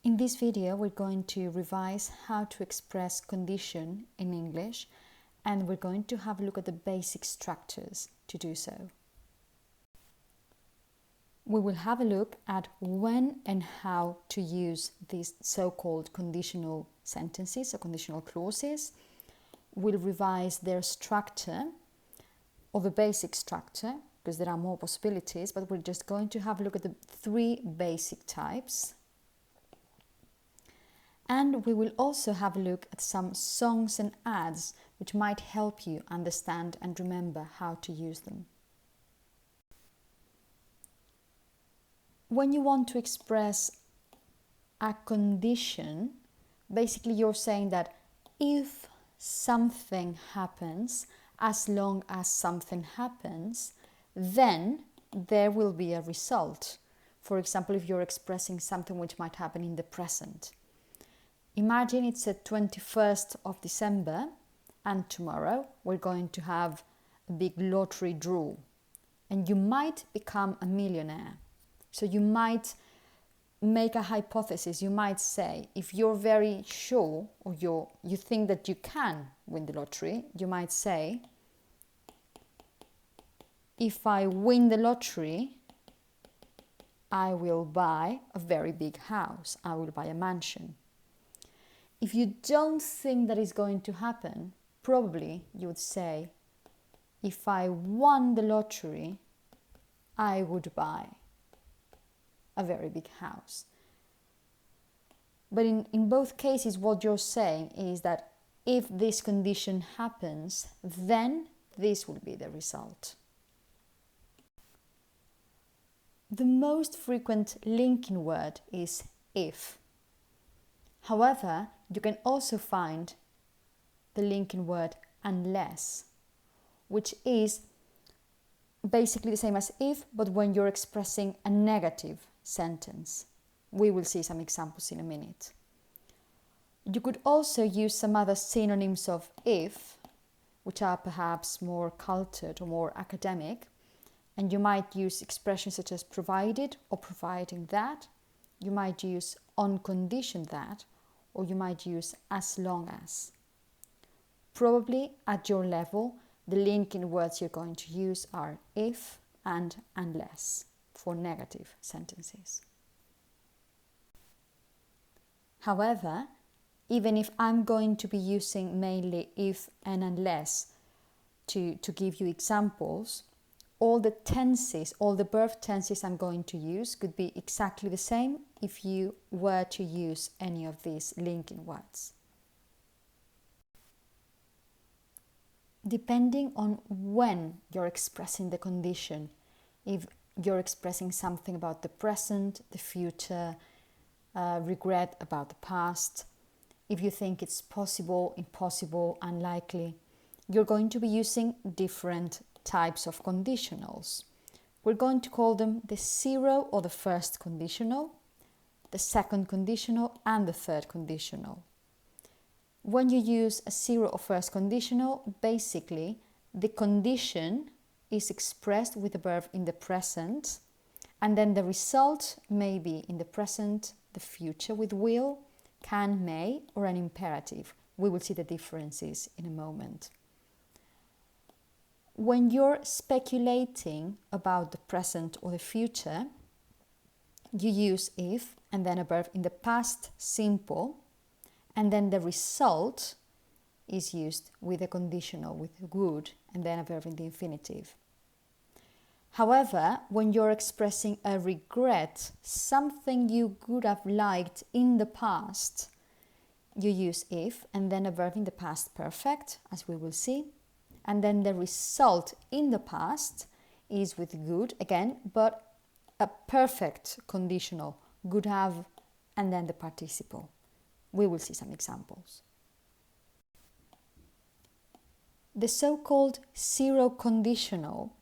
In this video, we're going to revise how to express condition in English, and we're going to have a look at the basic structures to do so. We will have a look at when and how to use these so-called conditional sentences or conditional clauses. We'll revise their structure, or the basic structure, because there are more possibilities, but we're just going to have a look at the three basic types. And we will also have a look at some songs and ads which might help you understand and remember how to use them. When you want to express a condition, basically you're saying that if something happens, as long as something happens, then there will be a result. For example, if you're expressing something which might happen in the present. Imagine it's the 21st of December and tomorrow we're going to have a big lottery draw and you might become a millionaire. So you might make a hypothesis. You might say, if you're very sure or you think that you can win the lottery, you might say, if I win the lottery, I will buy a very big house. I will buy a mansion. If you don't think that is going to happen, probably you would say, if I won the lottery, I would buy a very big house. But in both cases, what you're saying is that if this condition happens, then this will be the result. The most frequent linking word is if. However, you can also find the linking word unless, which is basically the same as if, but when you're expressing a negative sentence. We will see some examples in a minute. You could also use some other synonyms of if, which are perhaps more cultured or more academic, and you might use expressions such as provided or providing that. You might use on condition that, or you might use as long as. Probably at your level, the linking words you're going to use are if and unless for negative sentences. However, even if I'm going to be using mainly if and unless to give you examples, all the tenses, all the verb tenses I'm going to use could be exactly the same if you were to use any of these linking words. Depending on when you're expressing the condition, if you're expressing something about the present, the future, regret about the past, if you think it's possible, impossible, unlikely, you're going to be using different types of conditionals. We're going to call them the zero or the first conditional, the second conditional, and the third conditional. When you use a zero or first conditional, basically the condition is expressed with the verb in the present, and then the result may be in the present, the future with will, can, may, or an imperative. We will see the differences in a moment. When you're speculating about the present or the future, you use if and then a verb in the past simple, and then the result is used with a conditional, with would, and then a verb in the infinitive. However, when you're expressing a regret, something you would have liked in the past, you use if and then a verb in the past perfect, as we will see. And then the result in the past is with would again, but a perfect conditional, would have, and then the participle. We will see some examples. The so-called zero conditional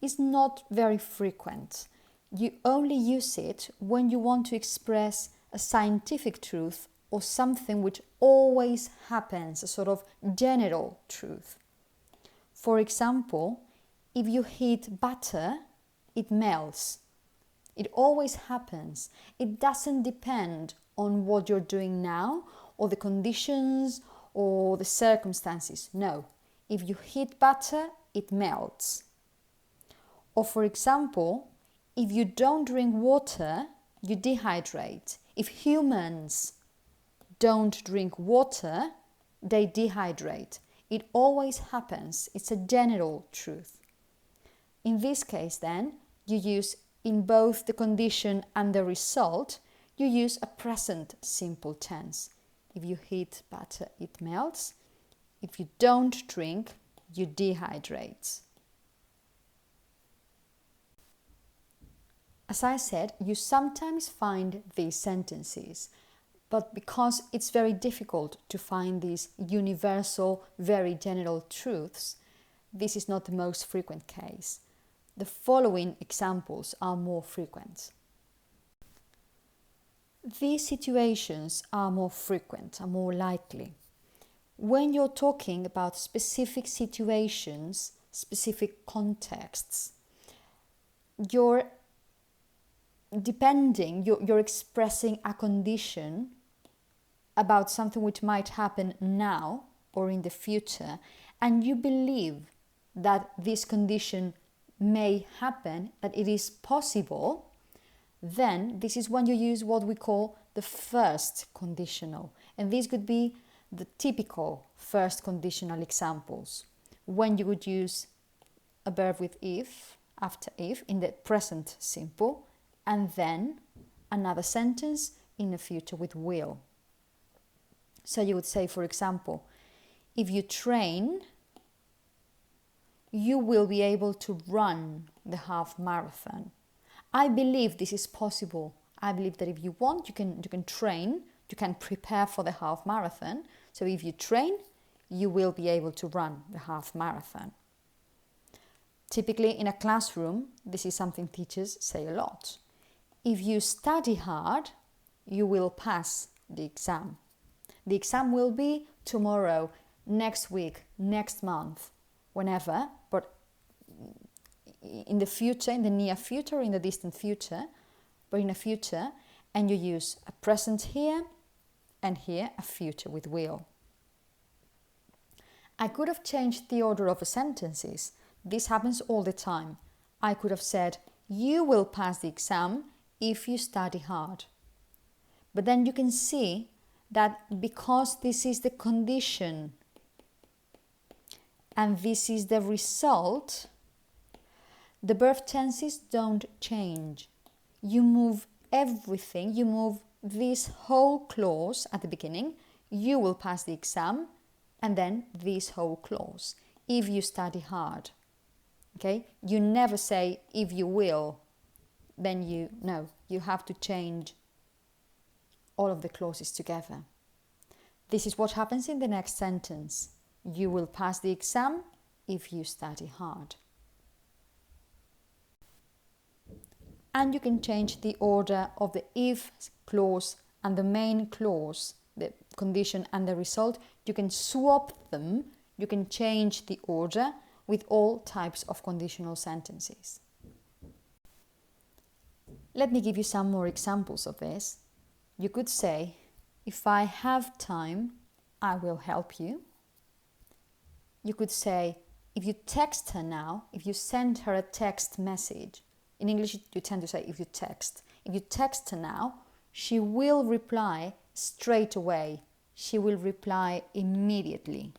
is not very frequent. You only use it when you want to express a scientific truth or something which always happens, a sort of general truth. For example, if you heat butter, it melts. It always happens. It doesn't depend on what you're doing now or the conditions or the circumstances. No. If you heat butter, it melts. Or for example, if you don't drink water, you dehydrate. If humans don't drink water, they dehydrate. It always happens. It's a general truth. In this case then, you use in both the condition and the result, you use a present simple tense. If you heat butter, it melts. If you don't drink, you dehydrate. As I said, you sometimes find these sentences, but because it's very difficult to find these universal, very general truths, this is not the most frequent case. The following examples are more frequent. These situations are more frequent, are more likely. When you're talking about specific situations, specific contexts, you're expressing a condition about something which might happen now or in the future, and you believe that this condition may happen, that it is possible, then this is when you use what we call the first conditional. And these could be the typical first conditional examples, when you would use a verb with if, after if, in the present simple, and then another sentence in the future with will. So you would say, for example, if you train, you will be able to run the half marathon. I believe this is possible. I believe that if you want, you can train, you can prepare for the half marathon. So if you train, you will be able to run the half marathon. Typically in a classroom, this is something teachers say a lot. If you study hard, you will pass the exam. The exam will be tomorrow, next week, next month, whenever, but in the future, in the near future, in the distant future, but in the future, and you use a present here and here a future with will. I could have changed the order of the sentences. This happens all the time. I could have said, you will pass the exam if you study hard. But then you can see that because this is the condition and this is the result, the verb tenses don't change. You move everything, you move this whole clause at the beginning, you will pass the exam, and then this whole clause, if you study hard. Okay? You never say, if you will, then you have to change all of the clauses together. This is what happens in the next sentence. You will pass the exam if you study hard. And you can change the order of the if clause and the main clause, the condition and the result. You can swap them, you can change the order with all types of conditional sentences. Let me give you some more examples of this. You could say, if I have time, I will help you. You could say, if you text her now, if you send her a text message. In English, you tend to say, if you text. If you text her now, she will reply straight away. She will reply immediately.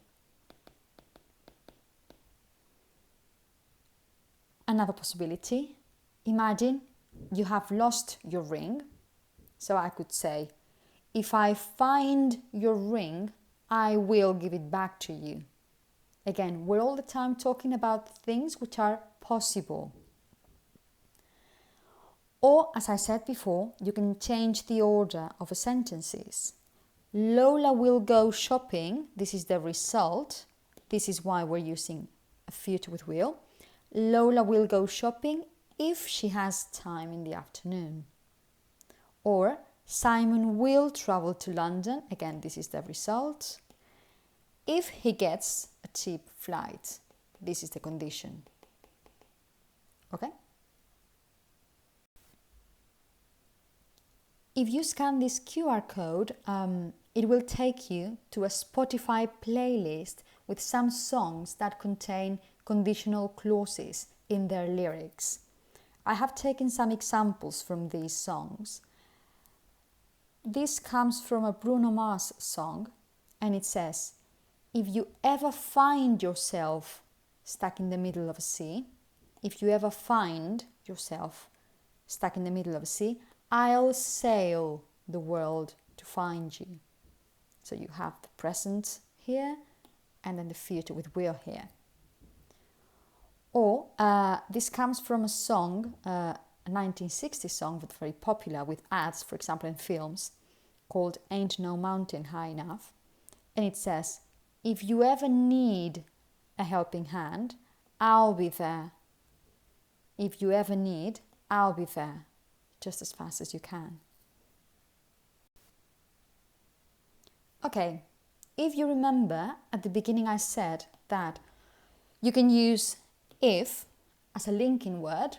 Another possibility, imagine you have lost your ring. So I could say, if I find your ring, I will give it back to you. Again, we're all the time talking about things which are possible. Or, as I said before, you can change the order of the sentences. Lola will go shopping. This is the result. This is why we're using a future with will. Lola will go shopping if she has time in the afternoon. Or Simon will travel to London. Again, this is the result. If he gets a cheap flight. This is the condition. Okay? If you scan this QR code, it will take you to a Spotify playlist with some songs that contain conditional clauses in their lyrics. I have taken some examples from these songs. This comes from a Bruno Mars song, and it says, if you ever find yourself stuck in the middle of a sea, if you ever find yourself stuck in the middle of a sea, I'll sail the world to find you. So you have the present here and then the future with will here. Or this comes from a song, a 1960s song, but very popular with ads, for example, in films, called Ain't No Mountain High Enough. And it says, if you ever need a helping hand, I'll be there. If you ever need, I'll be there, just as fast as you can. Okay, if you remember, at the beginning I said that you can use if as a linking word.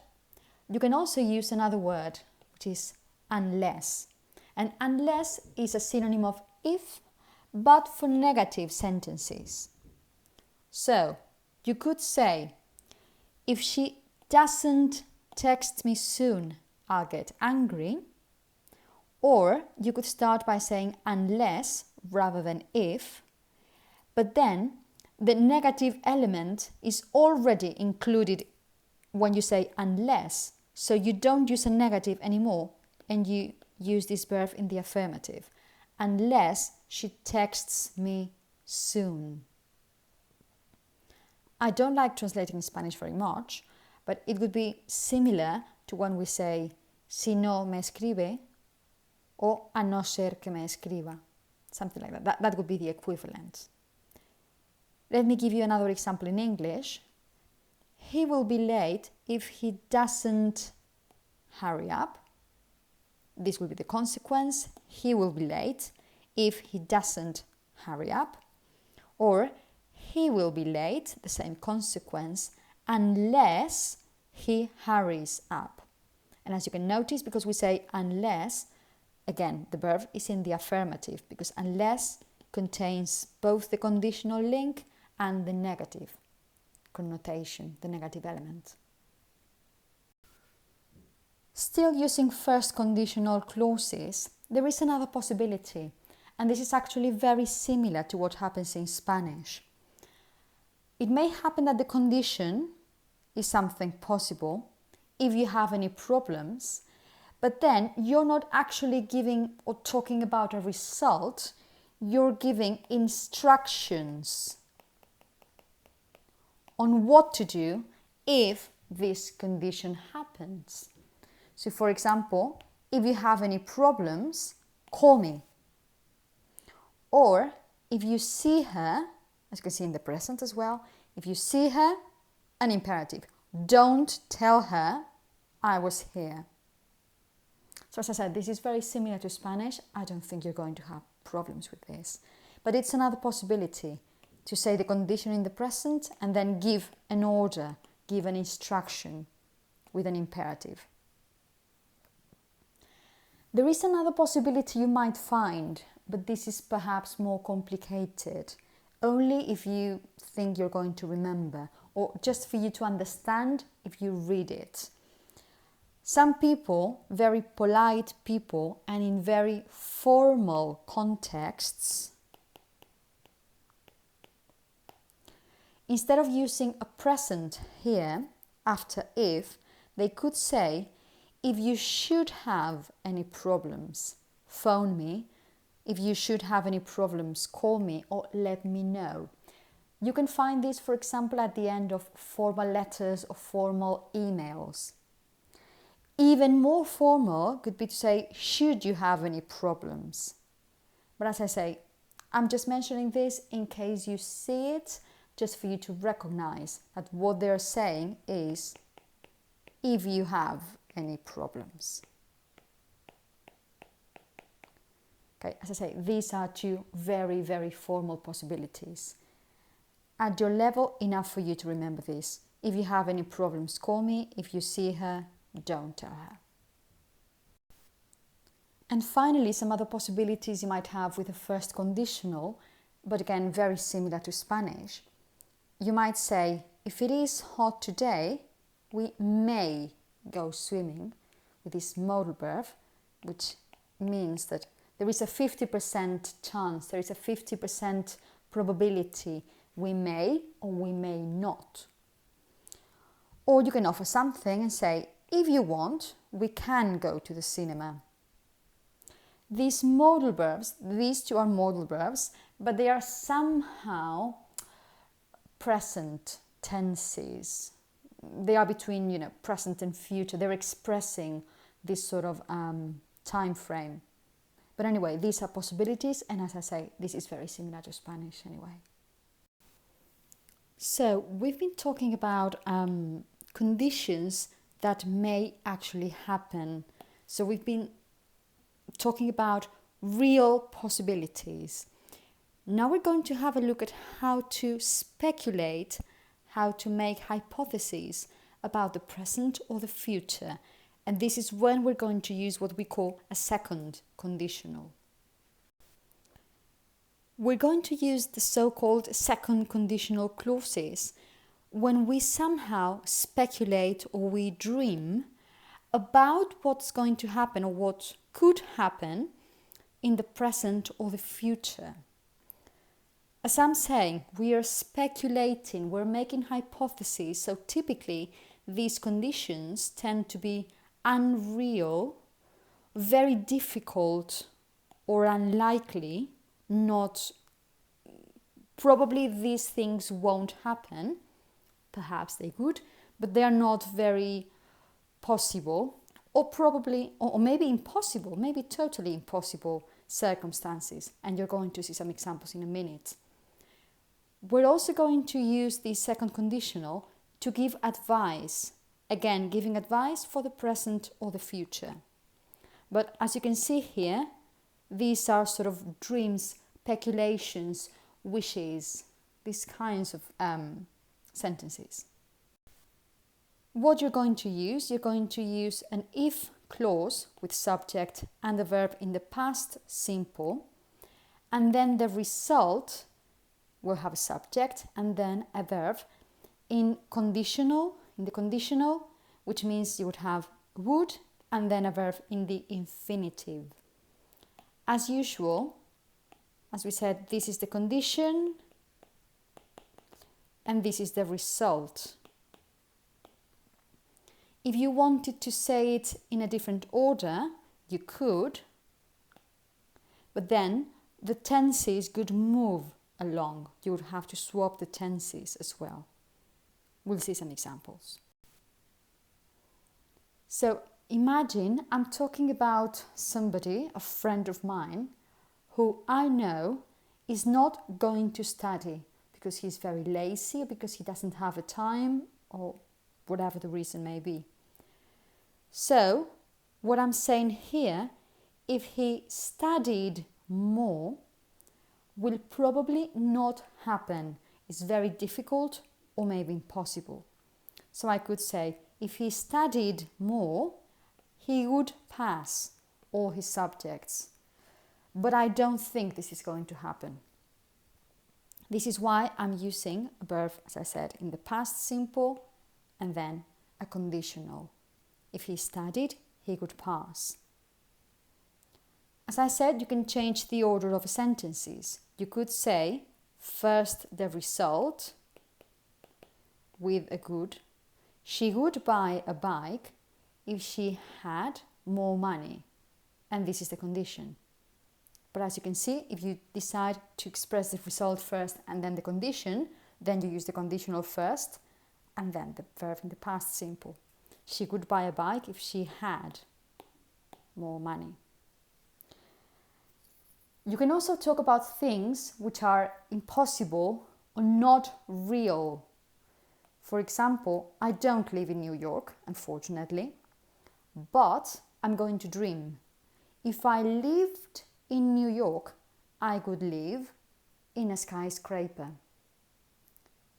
You can also use another word, which is unless. And unless is a synonym of if, but for negative sentences. So, you could say, if she doesn't text me soon, I'll get angry. Or you could start by saying unless rather than if, but then the negative element is already included when you say unless, so you don't use a negative anymore and you use this verb in the affirmative. Unless she texts me soon. I don't like translating Spanish very much, but it would be similar to when we say si no me escribe or a no ser que me escriba. Something like that. That would be the equivalent. Let me give you another example in English. He will be late if he doesn't hurry up. This will be the consequence. He will be late if he doesn't hurry up. Or he will be late, the same consequence, unless he hurries up. And as you can notice, because we say unless, again, the verb is in the affirmative, because unless contains both the conditional link and the negative connotation, the negative element. Still using first conditional clauses, there is another possibility, and this is actually very similar to what happens in Spanish. It may happen that the condition is something possible if you have any problems, but then you're not actually giving or talking about a result, you're giving instructions on what to do if this condition happens. So for example, if you have any problems, call me. Or if you see her, as you can see in the present as well, if you see her, an imperative. Don't tell her I was here. So as I said, this is very similar to Spanish. I don't think you're going to have problems with this. But it's another possibility to say the condition in the present and then give an order, give an instruction with an imperative. There is another possibility you might find, but this is perhaps more complicated, only if you think you're going to remember, or just for you to understand if you read it. Some people, very polite people, and in very formal contexts, instead of using a present here, after if, they could say, if you should have any problems, phone me. If you should have any problems, call me or let me know. You can find this, for example, at the end of formal letters or formal emails. Even more formal could be to say, should you have any problems? But as I say, I'm just mentioning this in case you see it, just for you to recognize that what they're saying is, if you have any problems. Okay, as I say, these are two very, very formal possibilities. At your level, enough for you to remember this. If you have any problems, call me. If you see her, don't tell her. And finally, some other possibilities you might have with the first conditional, but again, very similar to Spanish. You might say, if it is hot today, we may go swimming, with this modal verb, which means that there is a 50% chance, there is a 50% probability we may or we may not. Or you can offer something and say, if you want, we can go to the cinema. These modal verbs, these two are modal verbs, but they are somehow present tenses. They are between, present and future. They're expressing this sort of time frame. But anyway, these are possibilities, and as I say, this is very similar to Spanish anyway. So we've been talking about conditions that may actually happen. So we've been talking about real possibilities. Now we're going to have a look at how to speculate, how to make hypotheses about the present or the future. And this is when we're going to use what we call a second conditional. We're going to use the so-called second conditional clauses when we somehow speculate or we dream about what's going to happen or what could happen in the present or the future. As I'm saying, we are speculating, we're making hypotheses, so typically these conditions tend to be unreal, very difficult or unlikely, probably these things won't happen, perhaps they could, but they are not very possible, or maybe impossible, maybe totally impossible circumstances, and you're going to see some examples in a minute. We're also going to use the second conditional to give advice, again giving advice for the present or the future. But as you can see here, these are sort of dreams, speculations, wishes, these kinds of sentences. What you're going to use an if clause with subject and the verb in the past simple, and then the result will have a subject and then a verb in the conditional, which means you would have would and then a verb in the infinitive. As usual, as we said, this is the condition and this is the result. If you wanted to say it in a different order, you could, but then the tenses could move along. You would have to swap the tenses as well. We'll see some examples. So imagine I'm talking about somebody, a friend of mine, who I know is not going to study because he's very lazy or because he doesn't have a time or whatever the reason may be. So what I'm saying here, if he studied more, will probably not happen. It's very difficult or maybe impossible. So I could say, if he studied more, he would pass all his subjects. But I don't think this is going to happen. This is why I'm using a verb, as I said, in the past simple and then a conditional. If he studied, he could pass. As I said, you can change the order of sentences. You could say first the result with a good. She would buy a bike if she had more money. And this is the condition. But as you can see, if you decide to express the result first and then the condition, then you use the conditional first and then the verb in the past simple. She would buy a bike if she had more money. You can also talk about things which are impossible or not real. For example, I don't live in New York, unfortunately, but I'm going to dream. If I lived in New York, I could live in a skyscraper.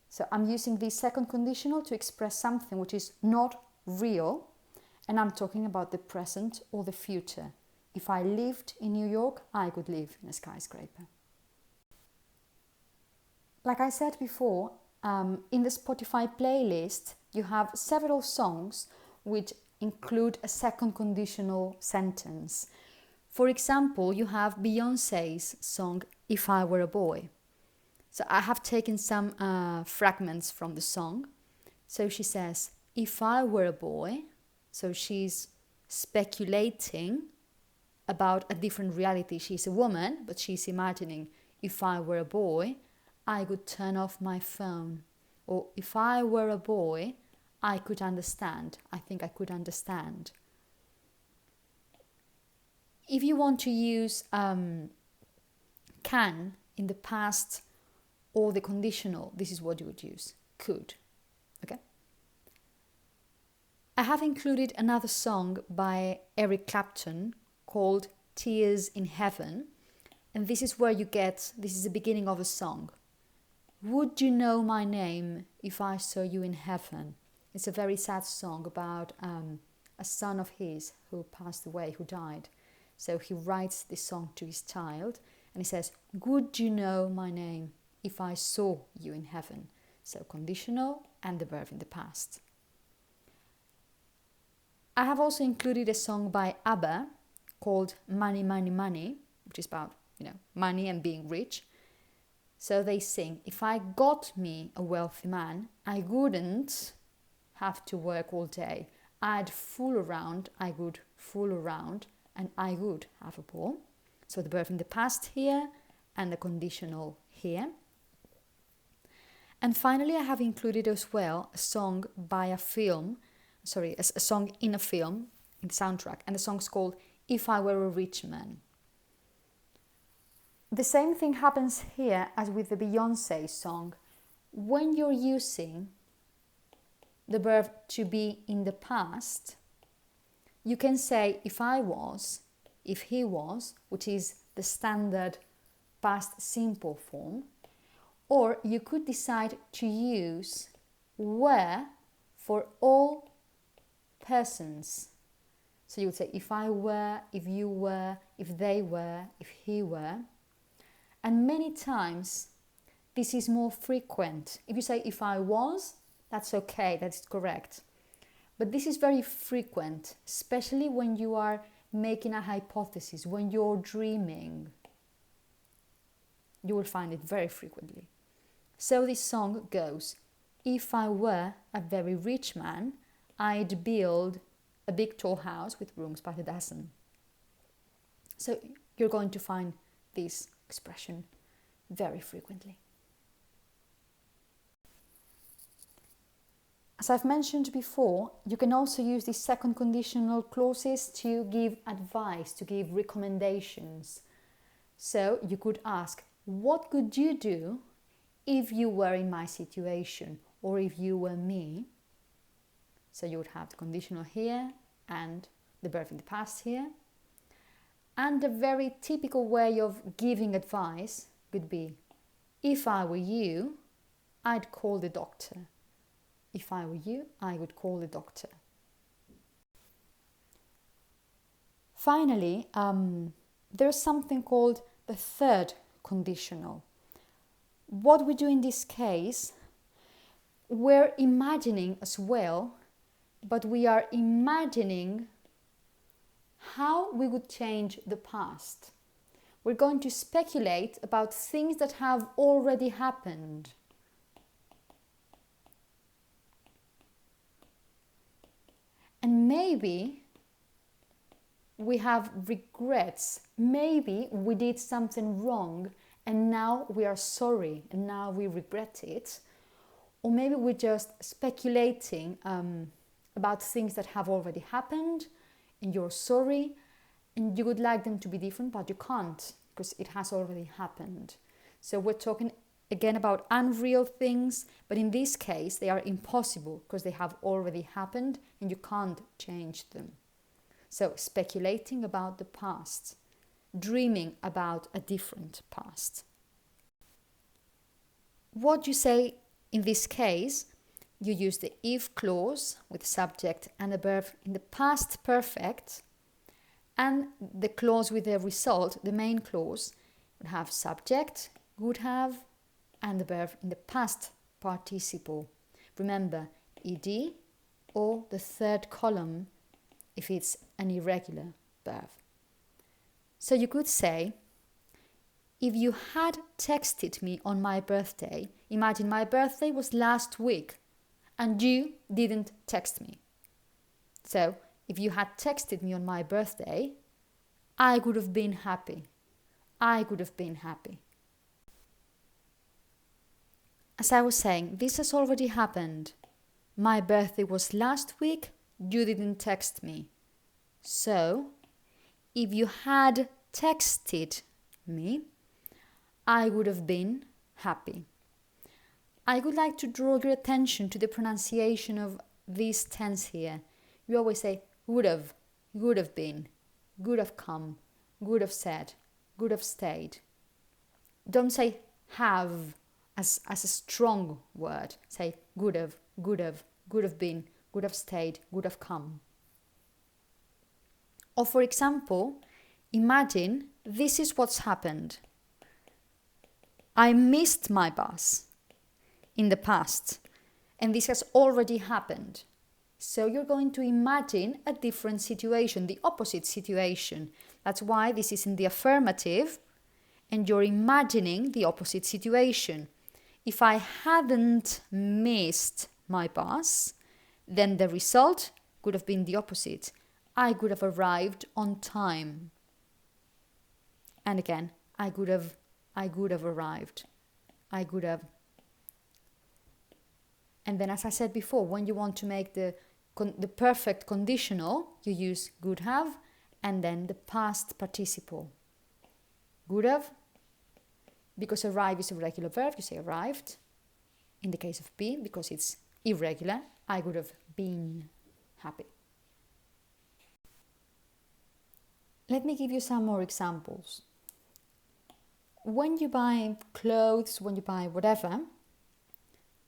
So I'm using the second conditional to express something which is not real, and I'm talking about the present or the future. If I lived in New York, I could live in a skyscraper. Like I said before, in the Spotify playlist, you have several songs which include a second conditional sentence. For example, you have Beyoncé's song, If I Were a Boy. So I have taken some fragments from the song. So she says, if I were a boy, so she's speculating about a different reality. She's a woman, but she's imagining, if I were a boy, I could turn off my phone. Or if I were a boy, I could understand. I think I could understand. If you want to use can in the past or the conditional, this is what you would use, could. Okay? I have included another song by Eric Clapton called Tears in Heaven, and this is where this is the beginning of a song. Would you know my name if I saw you in heaven? It's a very sad song about a son of his who passed away, who died. So he writes this song to his child and he says, would you know my name if I saw you in heaven? So conditional and the verb in the past. I have also included a song by ABBA called Money, Money, Money, which is about, money and being rich. So they sing, if I got me a wealthy man, I wouldn't have to work all day. I would fool around, and I would have a ball. So the verb in the past here and the conditional here. And finally, I have included as well a song by a song in a film, in the soundtrack, and the song's called If I Were a Rich Man. The same thing happens here as with the Beyoncé song. When you're using the verb to be in the past, you can say if I was, if he was, which is the standard past simple form, or you could decide to use were for all persons. So you would say if I were, if you were, if they were, if he were. And many times this is more frequent. If you say if I was, that's okay, that's correct. But this is very frequent, especially when you are making a hypothesis, when you're dreaming. You will find it very frequently. So this song goes, if I were a very rich man, I'd build a big tall house with rooms by the dozen. So you're going to find this expression very frequently. As I've mentioned before, you can also use these second conditional clauses to give advice, to give recommendations. So you could ask, what could you do if you were in my situation or if you were me? So you would have the conditional here and the verb in the past here. And a very typical way of giving advice could be, if I were you, I'd call the doctor. If I were you, I would call the doctor. Finally, there's something called the third conditional. What we do in this case, we're imagining as well, but we are imagining how we would change the past. We're going to speculate about things that have already happened. And maybe we have regrets. Maybe we did something wrong and now we are sorry and now we regret it. Or maybe we're just speculating about things that have already happened and you're sorry and you would like them to be different, but you can't because it has already happened. So we're talking again about unreal things, but in this case they are impossible because they have already happened and you can't change them. So speculating about the past, dreaming about a different past. What you say in this case, you use the if clause with subject and a verb in the past perfect, And the clause with the result, the main clause, would have subject, would have, and the verb in the past participle. Remember, ed or the third column if it's an irregular verb. So you could say, if you had texted me on my birthday, imagine my birthday was last week and you didn't text me. So, if you had texted me on my birthday, I would have been happy. I would have been happy. As I was saying, this has already happened. My birthday was last week, you didn't text me. So, if you had texted me, I would have been happy. I would like to draw your attention to the pronunciation of this tense here. You always say would have been, would have come, would have said, would have stayed. Don't say have as a strong word. Say would have been, would have stayed, would have come. Or for example, imagine this is what's happened. I missed my bus in the past, and this has already happened. So you're going to imagine a different situation, the opposite situation. That's why this is in the affirmative, and you're imagining the opposite situation. If I hadn't missed my bus, then the result could have been the opposite. I could have arrived on time. And again, I could have arrived. I could have. And then, as I said before, when you want to make the perfect conditional, you use would have and then the past participle. Would have, because arrive is a regular verb, you say arrived. In the case of be, because it's irregular, I would have been happy. Let me give you some more examples. When you buy clothes, when you buy whatever,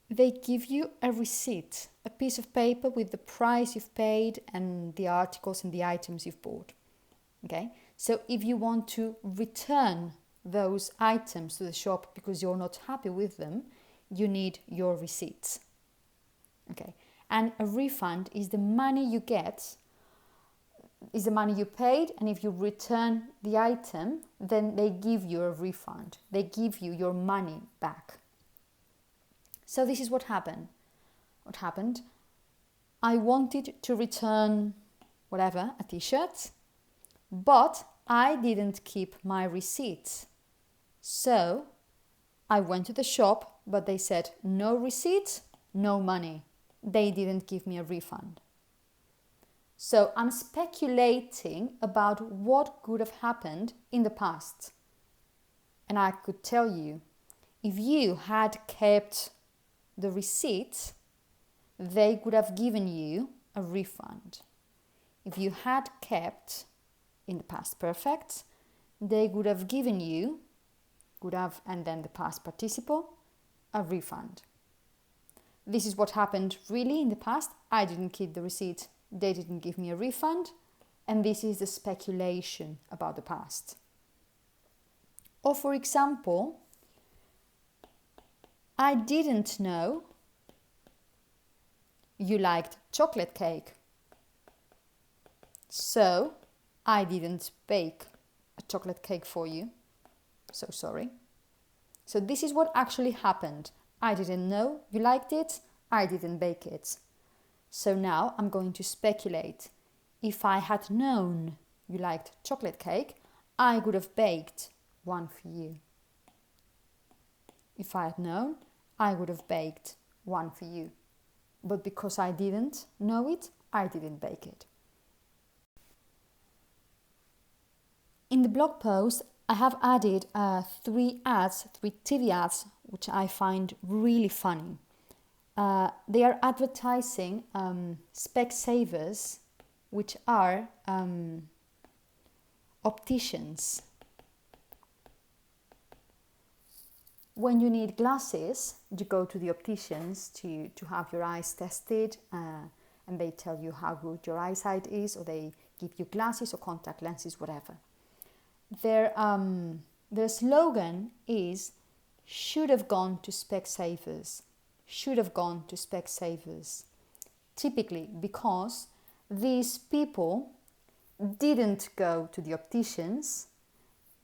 they give you a receipt, a piece of paper with the price you've paid and the articles and the items you've bought. Okay? So if you want to return those items to the shop because you're not happy with them, you need your receipts. Okay? And a refund is the money you get, is the money you paid, and if you return the item, then they give you a refund. They give you your money back. So this is what happened. What happened? I wanted to return whatever, a t-shirt, but I didn't keep my receipt. So I went to the shop, but they said no receipt, no money. They didn't give me a refund. So I'm speculating about what could have happened in the past. And I could tell you, if you had kept the receipt, they could have given you a refund. If you had kept, in the past perfect, they would have given you, could have, and then the past participle, a refund. This is what happened really in the past. I didn't keep the receipt, they didn't give me a refund, and this is the speculation about the past. Or for example, I didn't know you liked chocolate cake, so I didn't bake a chocolate cake for you. So sorry. So this is what actually happened. I didn't know you liked it, I didn't bake it. So now I'm going to speculate. If I had known you liked chocolate cake, I would have baked one for you. If I had known, I would have baked one for you. But because I didn't know it, I didn't bake it. In the blog post, I have added 3 TV ads, which I find really funny. They are advertising Specsavers, which are opticians. When you need glasses, you go to the opticians to have your eyes tested, and they tell you how good your eyesight is, or they give you glasses or contact lenses, whatever. Their slogan is should have gone to Specsavers, should have gone to Specsavers. Typically because these people didn't go to the opticians,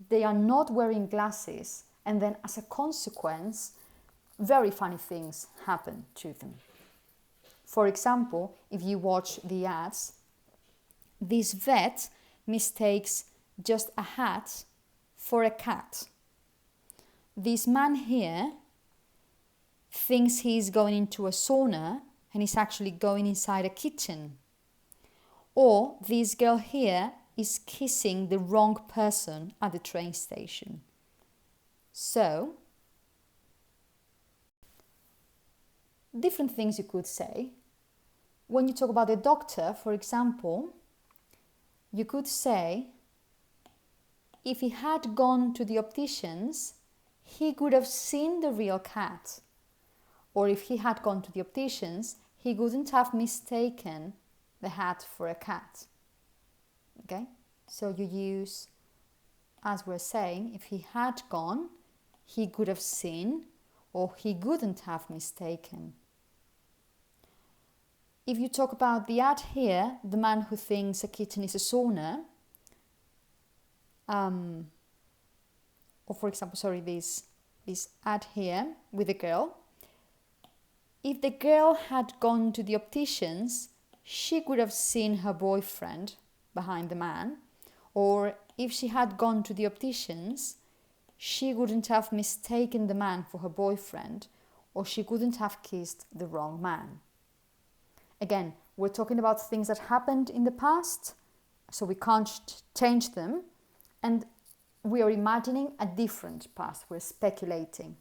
they are not wearing glasses, and then as a consequence, very funny things happen to them. For example, if you watch the ads, this vet mistakes just a hat for a cat. This man here thinks he's going into a sauna and he's actually going inside a kitchen. Or this girl here is kissing the wrong person at the train station. So, different things you could say. When you talk about the doctor, for example, you could say, if he had gone to the opticians, he could have seen the real cat. Or if he had gone to the opticians, he wouldn't have mistaken the hat for a cat. Okay? So you use, as we're saying, if he had gone, he could have seen, or he wouldn't have mistaken. If you talk about the ad here, the man who thinks a kitchen is a sauna, or for example, this ad here with a girl, if the girl had gone to the opticians, she could have seen her boyfriend behind the man, or if she had gone to the opticians, she wouldn't have mistaken the man for her boyfriend, or she couldn't have kissed the wrong man. Again, we're talking about things that happened in the past, so we can't change them, and we are imagining a different past, we're speculating.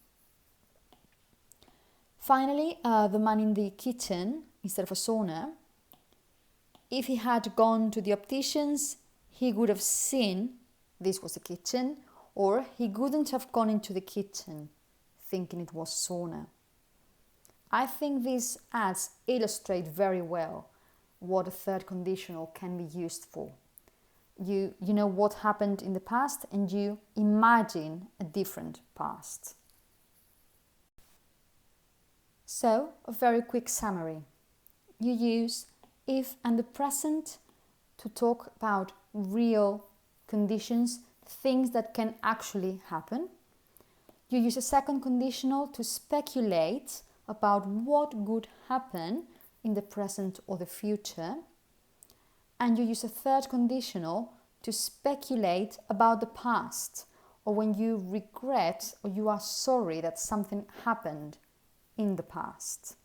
Finally, the man in the kitchen, instead of a sauna, if he had gone to the opticians, he would have seen this was a kitchen, or he wouldn't have gone into the kitchen thinking it was sauna. I think these ads illustrate very well what a third conditional can be used for. You know what happened in the past and you imagine a different past. So, a very quick summary. You use if and the present to talk about real conditions, things that can actually happen. You use a second conditional to speculate about what would happen in the present or the future. And you use a third conditional to speculate about the past, or when you regret or you are sorry that something happened in the past.